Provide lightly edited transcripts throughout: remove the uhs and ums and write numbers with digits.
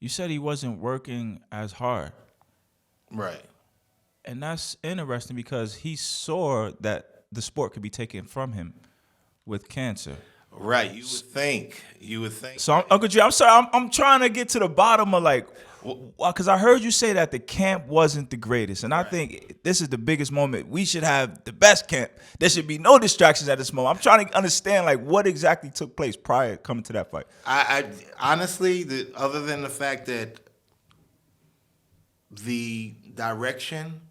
you said he wasn't working as hard. Right. And that's interesting because he saw that the sport could be taken from him with cancer. Right. You would think. You would think. So, Uncle G, I'm sorry. I'm trying to get to the bottom of like, because I heard you say that the camp wasn't the greatest, and I think this is the biggest moment. We should have the best camp. There should be no distractions at this moment. I'm trying to understand like what exactly took place prior to coming to that fight. I honestly, other than the fact that the direction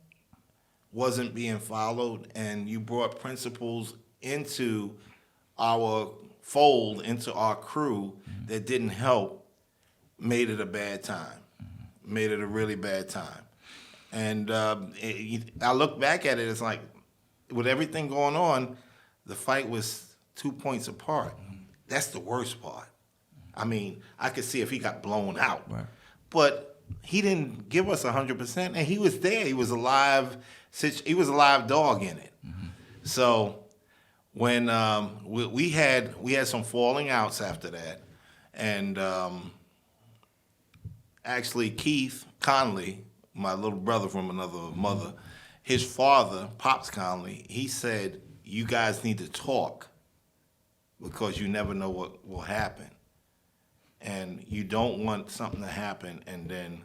wasn't being followed, and you brought principles into our fold, into our crew that didn't help, made it a bad time. Made it a really bad time. And I look back at it, it's like, with everything going on, the fight was 2 points apart. That's the worst part. I mean, I could see if he got blown out. Right. But he didn't give us 100%, and he was there. He was alive. He was a live dog in it. So when we had some falling outs after that, and actually Keith Conley, my little brother from another mother, his father, Pops Conley, he said, "You guys need to talk because you never know what will happen, and you don't want something to happen and then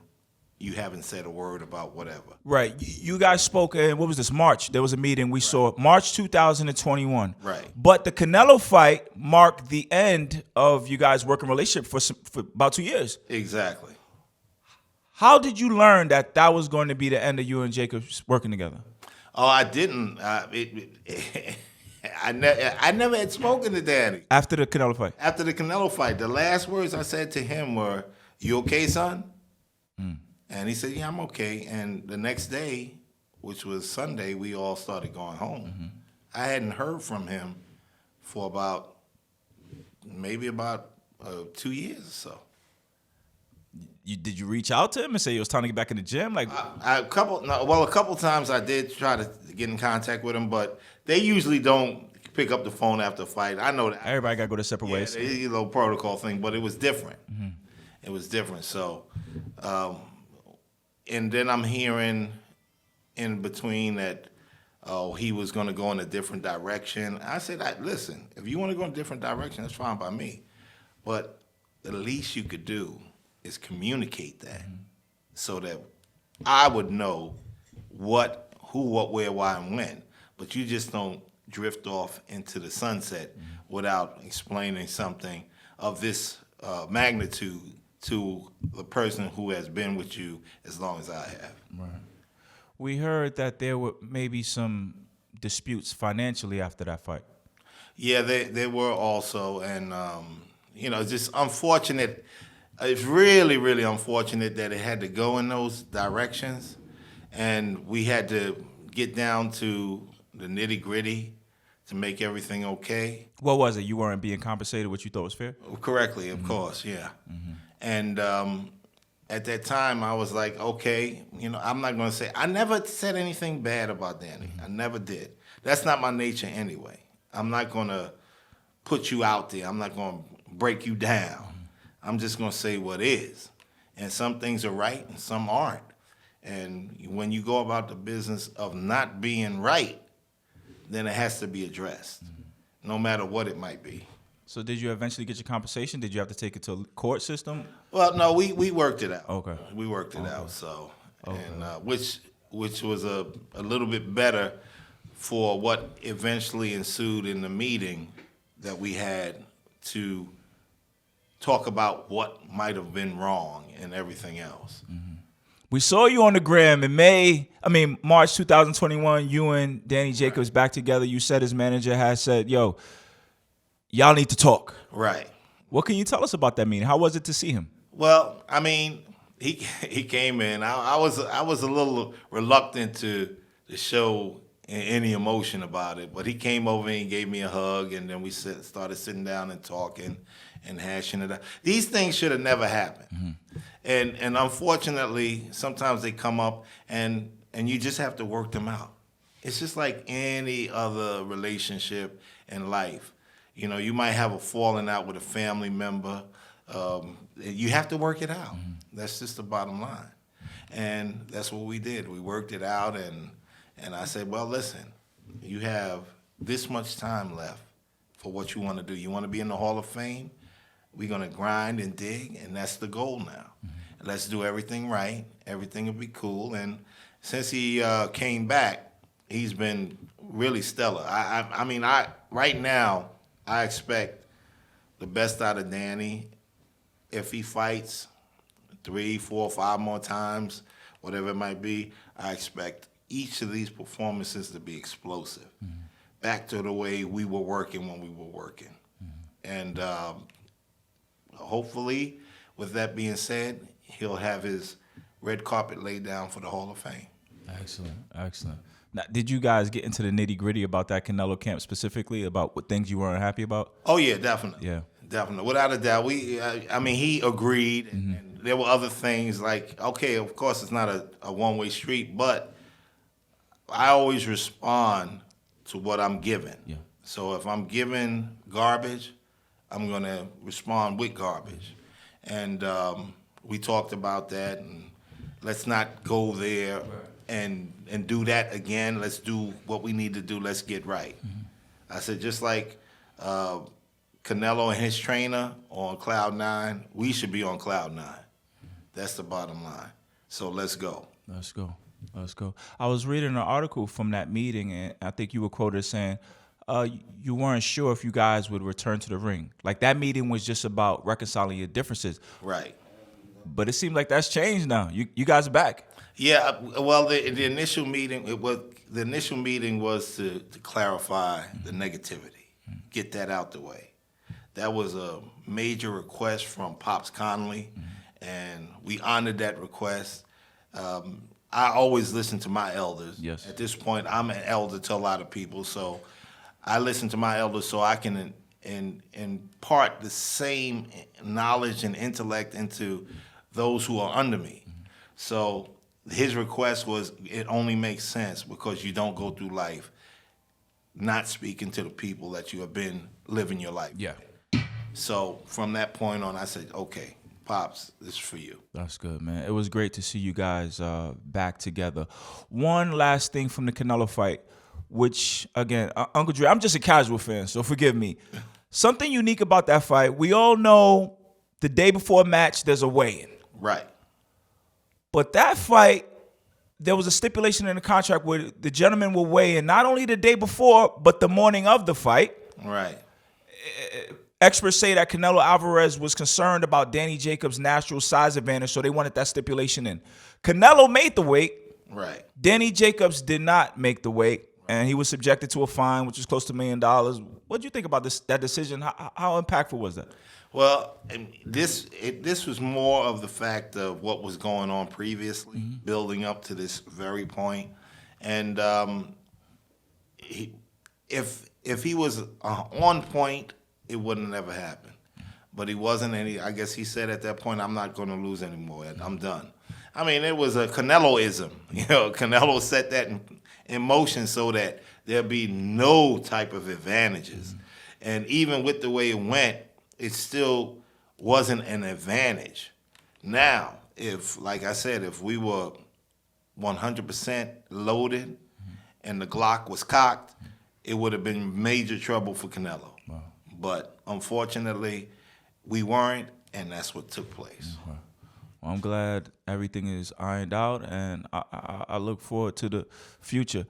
you haven't said a word about whatever." Right. You guys spoke in, what was this, March? There was a meeting we saw, March 2021. Right. But the Canelo fight marked the end of you guys' working relationship for about 2 years. Exactly. How did you learn that that was going to be the end of you and Jacob working together? Oh, I didn't. I never had spoken to Danny. After the Canelo fight? After the Canelo fight, the last words I said to him were, "You okay, son?" And he said, "Yeah, I'm okay." And the next day, which was Sunday, we all started going home. I hadn't heard from him for maybe about 2 years or so. Did you reach out to him and say it was time to get back in the gym? Like, A couple times I did try to get in contact with him, but they usually don't pick up the phone after a fight. I know that. everybody got to go their separate ways. It's a little protocol thing, but it was different. It was different. So, and then I'm hearing in between that, he was going to go in a different direction. I said, listen, if you want to go in a different direction, that's fine by me. But the least you could do is communicate that so that I would know what, who, what, where, why, and when. But you just don't drift off into the sunset without explaining something of this magnitude to the person who has been with you as long as I have. Right. We heard that there were maybe some disputes financially after that fight. Yeah, they were also, and it's just unfortunate. It's really, really unfortunate that it had to go in those directions, and we had to get down to the nitty-gritty to make everything okay. What was it? You weren't being compensated what you thought was fair? Correctly, of course, yeah. And at that time, I was like, okay, I'm not going to say, I never said anything bad about Danny. I never did. That's not my nature anyway. I'm not going to put you out there. I'm not going to break you down. I'm just going to say what is. And some things are right and some aren't. And when you go about the business of not being right, then it has to be addressed, no matter what it might be. So did you eventually get your compensation? Did you have to take it to a court system? Well, no, we worked it out. Okay. We worked it out, so, Okay. and which was a little bit better for what eventually ensued in the meeting that we had to talk about what might have been wrong and everything else. We saw you on the gram in March 2021, you and Danny Jacobs back together. You said his manager has said, yo, y'all need to talk. Right. What can you tell us about that meeting? How was it to see him? Well, he came in. I was a little reluctant to show any emotion about it, but he came over and gave me a hug, and then we started sitting down and talking and hashing it out. These things should have never happened, and unfortunately, sometimes they come up, and you just have to work them out. It's just like any other relationship in life. You might have a falling out with a family member. You have to work it out. That's just the bottom line. And that's what we did. We worked it out, and I said, well, listen, you have this much time left for what you want to do. You want to be in the Hall of Fame? We're going to grind and dig, and that's the goal now. Let's do everything right. Everything will be cool. And since he came back, he's been really stellar. I mean, right now, I expect the best out of Danny. If he fights 3, 4, 5 more times, whatever it might be, I expect each of these performances to be explosive. Back to the way we were working when we were working. And hopefully, with that being said, he'll have his red carpet laid down for the Hall of Fame. Excellent, excellent. Now, did you guys get into the nitty gritty about that Canelo camp specifically, about what things you weren't happy about? Oh yeah, definitely. Yeah. Definitely, without a doubt. I mean, he agreed, and there were other things like, okay, of course, it's not a one-way street, but I always respond to what I'm given. Yeah. So if I'm given garbage, I'm going to respond with garbage. And we talked about that, and let's not go there and do that again. Let's do what we need to do. Let's get right. I said, just like Canelo and his trainer on Cloud 9, we should be on Cloud 9. That's the bottom line. So let's go. Let's go. Let's go. I was reading an article from that meeting, and I think you were quoted saying you weren't sure if you guys would return to the ring. Like, that meeting was just about reconciling your differences. Right. But it seems like that's changed now. You guys are back. Yeah. Well, the initial meeting was to clarify the negativity, get that out the way. That was a major request from Pops Connolly, and we honored that request. I always listen to my elders. Yes. At this point, I'm an elder to a lot of people, so I listen to my elders so I can impart the same knowledge and intellect into those who are under me. So his request was, it only makes sense because you don't go through life not speaking to the people that you have been living your life. Yeah. So from that point on, I said, okay, Pops, this is for you. That's good, man. It was great to see you guys back together. One last thing from the Canelo fight, which, again, Uncle Dre, I'm just a casual fan, so forgive me. Something unique about that fight, we all know the day before a match, there's a weigh-in. Right. But that fight, there was a stipulation in the contract where the gentleman will weigh in not only the day before, but the morning of the fight. Right. Experts say that Canelo Alvarez was concerned about Danny Jacobs' natural size advantage, so they wanted that stipulation in. Canelo made the weight. Right. Danny Jacobs did not make the weight, and he was subjected to a fine, which was close to $1 million. What do you think about that decision? How impactful was that? Well, this was more of the fact of what was going on previously, building up to this very point. And if he was on point, it wouldn't have ever happened. But he wasn't, and I guess he said at that point, I'm not going to lose anymore. I'm done. I mean, it was a Canelo-ism. You know, Canelo set that in motion so that there'd be no type of advantages. And even with the way it went, it still wasn't an advantage. Now, like I said, if we were 100% loaded and the Glock was cocked, it would have been major trouble for Canelo. Wow. But unfortunately, we weren't, and that's what took place. Well, I'm glad everything is ironed out, and I look forward to the future.